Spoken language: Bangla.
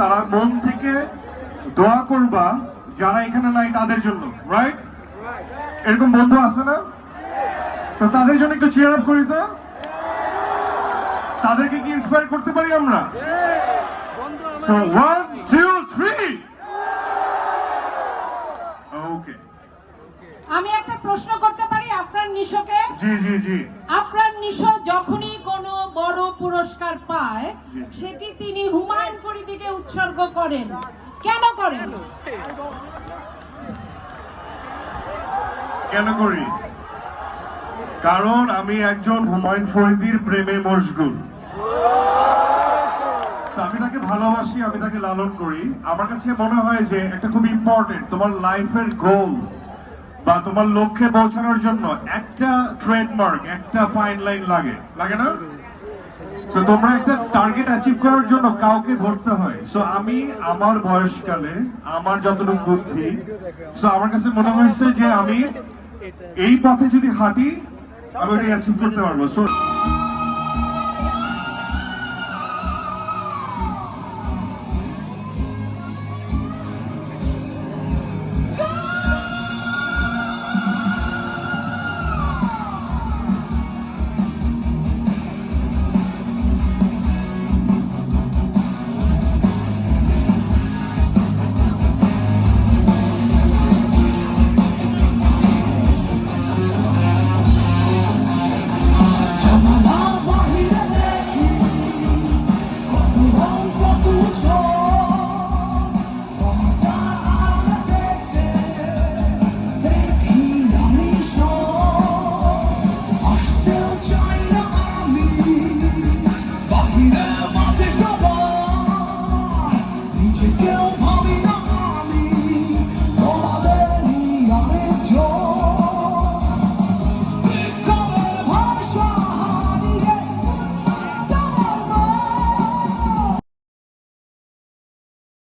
তারা মন থেকে দোয়া করবা যারা এখানে নাই তাদের জন্য, রাইট? এরকম বন্ধু আছে না? তো তাদের জন্য একটু চিয়ার আপ করি তো। তাদেরকে কি ইন্সপায়ার করতে পারি আমরা? সো 1 2 3 ওকে। আমি একটা প্রশ্ন করতে পারি আফরান নিশোকে? জি জি জি। আফরান নিশো যখনই কোনো বড় পুরস্কার পায় সেটি তিনি হুমায়ুন ফরিদীকে উৎসর্গ করেন, কেন করেন? কেন করি? কারণ আমি একজন হুমায়ুন ফরিদীর প্রেমে মশগুল। আমি তাকে ভালোবাসি, আমি তাকে লালন করি। আমার কাছে মনে হয় যে একটা খুব ইম্পর্টেন্ট তোমার লাইফের গোল বা তোমার লক্ষ্যে পৌঁছানোর জন্য একটা ট্রেডমার্ক, একটা ফাইন লাইন লাগে, লাগে না? তো তোমরা একটা টার্গেট অ্যাচিভ করার জন্য কাউকে ধরতে হয়। সো আমি আমার বয়সকালে আমার যতটুকু বুদ্ধি, সো আমার কাছে মনে হয়েছে যে আমি এই পথে যদি হাঁটি আমি ওটা অ্যাচিভ করতে পারবো। সো